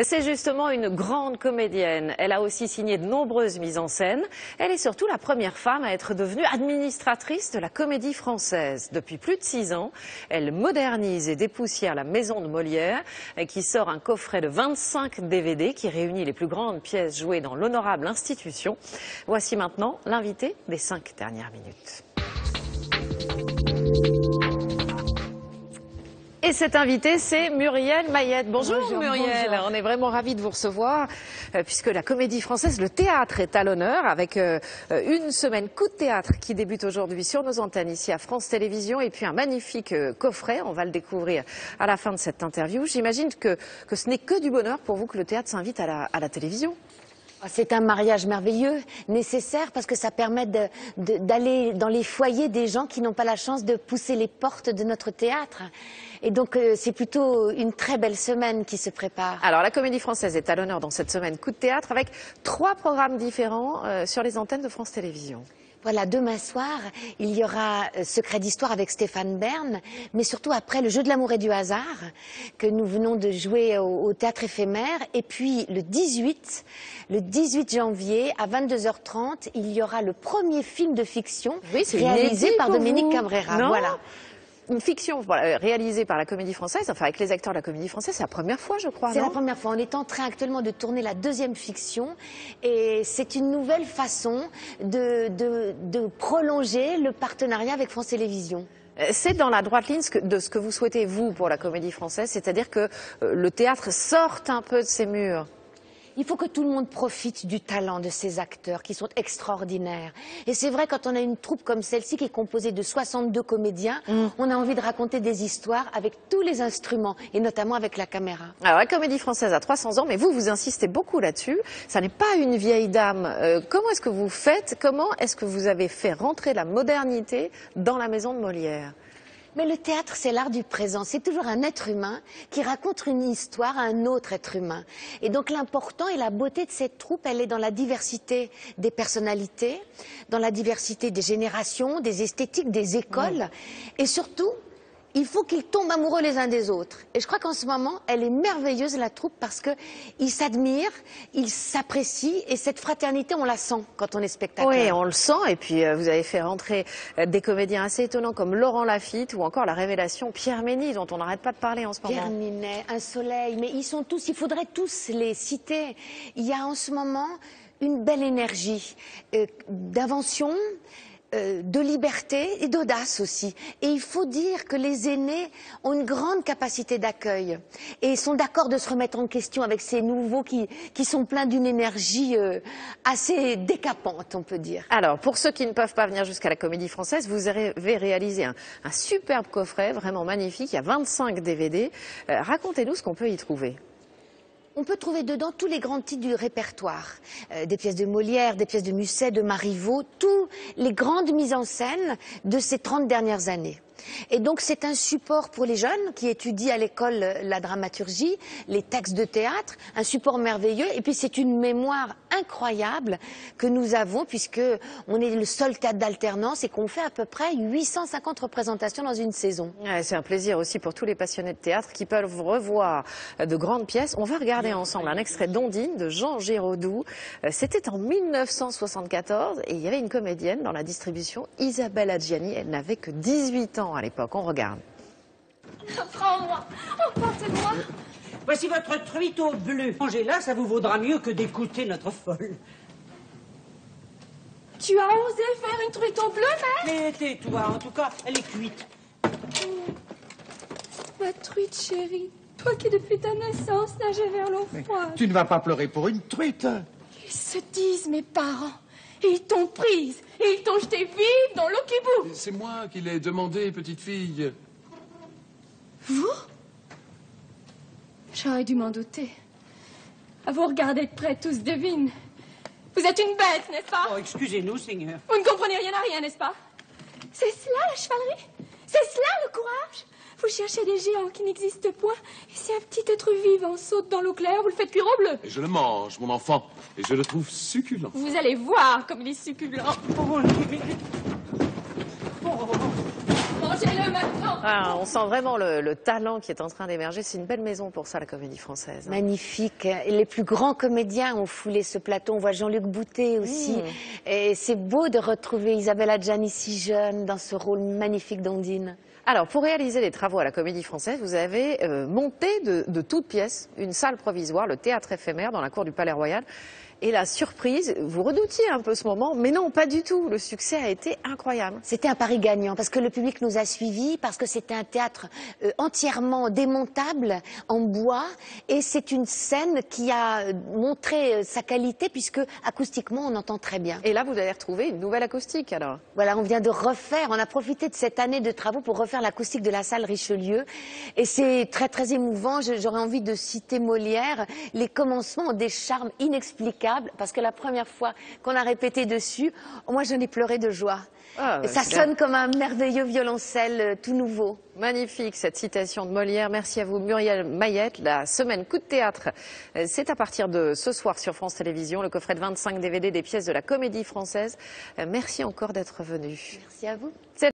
C'est justement une grande comédienne. Elle a aussi signé de nombreuses mises en scène. Elle est surtout la première femme à être devenue administratrice de la Comédie Française. Depuis plus de 6 ans, elle modernise et dépoussière la Maison de Molière, qui sort un coffret de 25 DVD qui réunit les plus grandes pièces jouées dans l'honorable institution. Voici maintenant l'invité des 5 dernières minutes. Et cette invitée, c'est Muriel Mayette. Bonjour, Muriel. Bonjour. On est vraiment ravis de vous recevoir puisque la Comédie Française, le théâtre est à l'honneur avec une semaine coup de théâtre qui débute aujourd'hui sur nos antennes ici à France Télévisions et puis un magnifique coffret. On va le découvrir à la fin de cette interview. J'imagine que ce n'est que du bonheur pour vous que le théâtre s'invite à la télévision. C'est un mariage merveilleux, nécessaire, parce que ça permet d'aller dans les foyers des gens qui n'ont pas la chance de pousser les portes de notre théâtre. Et donc, c'est plutôt une très belle semaine qui se prépare. Alors, la Comédie Française est à l'honneur dans cette semaine coup de théâtre avec 3 programmes différents sur les antennes de France Télévisions. Voilà, demain soir, il y aura Secret d'Histoire avec Stéphane Bern, mais surtout après le Jeu de l'amour et du hasard, que nous venons de jouer au Théâtre Éphémère. Et puis le 18 janvier, à 22h30, il y aura le premier film de fiction réalisé par Dominique Cabrera. Voilà. Une fiction réalisée par la Comédie Française, enfin avec les acteurs de la Comédie Française, c'est la première fois, je crois. C'est la première fois. On est en train actuellement de tourner la 2e fiction et c'est une nouvelle façon de prolonger le partenariat avec France Télévisions. C'est dans la droite ligne de ce que vous souhaitez, vous, pour la Comédie Française, c'est-à-dire que le théâtre sorte un peu de ses murs. Il faut que tout le monde profite du talent de ces acteurs qui sont extraordinaires. Et c'est vrai, quand on a une troupe comme celle-ci qui est composée de 62 comédiens, on a envie de raconter des histoires avec tous les instruments et notamment avec la caméra. Alors la Comédie Française a 300 ans, mais vous insistez beaucoup là-dessus. Ça n'est pas une vieille dame. Comment est-ce que vous faites? Comment est-ce que vous avez fait rentrer la modernité dans la Maison de Molière? Mais le théâtre, c'est l'art du présent. C'est toujours un être humain qui raconte une histoire à un autre être humain. Et donc l'important et la beauté de cette troupe, elle est dans la diversité des personnalités, dans la diversité des générations, des esthétiques, des écoles. Et surtout, il faut qu'ils tombent amoureux les uns des autres. Et je crois qu'en ce moment, elle est merveilleuse, la troupe, parce qu'ils s'admirent, ils s'apprécient, et cette fraternité, on la sent quand on est spectateur. Oui, on le sent, et puis vous avez fait rentrer des comédiens assez étonnants comme Laurent Lafitte ou encore la révélation Pierre Ménit, dont on n'arrête pas de parler en ce moment. Pierre Ninet, Un Soleil, mais ils sont tous, il faudrait tous les citer. Il y a en ce moment une belle énergie d'invention, de liberté et d'audace aussi. Et il faut dire que les aînés ont une grande capacité d'accueil et sont d'accord de se remettre en question avec ces nouveaux qui sont pleins d'une énergie assez décapante, on peut dire. Alors, pour ceux qui ne peuvent pas venir jusqu'à la Comédie Française, vous avez réalisé un superbe coffret, vraiment magnifique. Il y a 25 DVD. Racontez-nous ce qu'on peut y trouver. On peut trouver dedans tous les grands titres du répertoire, des pièces de Molière, des pièces de Musset, de Marivaux, tous les grandes mises en scène de ces 30 dernières années. Et donc c'est un support pour les jeunes qui étudient à l'école la dramaturgie, les textes de théâtre, un support merveilleux. Et puis c'est une mémoire incroyable que nous avons puisque on est le seul théâtre d'alternance et qu'on fait à peu près 850 représentations dans une saison. Ouais, c'est un plaisir aussi pour tous les passionnés de théâtre qui peuvent revoir de grandes pièces. On va regarder ensemble un extrait d'Ondine de Jean Giraudoux. C'était en 1974 et il y avait une comédienne dans la distribution, Isabelle Adjani. Elle n'avait que 18 ans à l'époque. On regarde. Prends-moi, emportez-moi. Voici votre truiteau bleu. Mangez-la, ça vous vaudra mieux que d'écouter notre folle. Tu as osé faire une truiteau bleue, mère? Mais tais-toi, en tout cas, elle est cuite. Ma truite chérie, toi qui depuis ta naissance nageais vers l'eau froide. Tu ne vas pas pleurer pour une truite. Ils se disent, mes parents. Ils t'ont prise. Et ils t'ont jeté vive dans l'eau qui bout. C'est moi qui l'ai demandé, petite fille. Vous? J'aurais dû m'en douter. À vous regarder de près, tous devinent. Vous êtes une bête, n'est-ce pas? Oh, excusez-nous, Seigneur. Vous ne comprenez rien à rien, n'est-ce pas? C'est cela, la chevalerie? C'est cela, le courage? Vous cherchez des géants qui n'existent point. Et si un petit être vivant saute dans l'eau claire, vous le faites cuire au bleu. Et je le mange, mon enfant. Et je le trouve succulent. Vous allez voir comme il est succulent. Oh, Mangez-le maintenant. Ah, on sent vraiment le talent qui est en train d'émerger. C'est une belle maison pour ça, la Comédie Française. Magnifique. Et les plus grands comédiens ont foulé ce plateau. On voit Jean-Luc Boutet aussi. Et c'est beau de retrouver Isabelle Adjani si jeune dans ce rôle magnifique d'Ondine. Alors, pour réaliser les travaux à la Comédie Française, vous avez monté de toutes pièces une salle provisoire, le théâtre éphémère, dans la cour du Palais Royal. Et la surprise, vous redoutiez un peu ce moment, mais non, pas du tout. Le succès a été incroyable. C'était un pari gagnant parce que le public nous a suivis, parce que c'était un théâtre entièrement démontable en bois et c'est une scène qui a montré sa qualité puisque acoustiquement on entend très bien. Et là, vous allez retrouver une nouvelle acoustique alors. Voilà, on vient de refaire, on a profité de cette année de travaux pour refaire l'acoustique de la salle Richelieu et c'est très très émouvant. J'aurais envie de citer Molière. Les commencements ont des charmes inexplicables parce que la première fois qu'on a répété dessus, moi j'en ai pleuré de joie. Ah, ça sonne comme un merveilleux violoncelle tout nouveau. Magnifique cette citation de Molière. Merci à vous Muriel Mayette. La semaine Coup de théâtre, c'est à partir de ce soir sur France Télévisions. Le coffret de 25 DVD des pièces de la Comédie Française. Merci encore d'être venu. Merci à vous.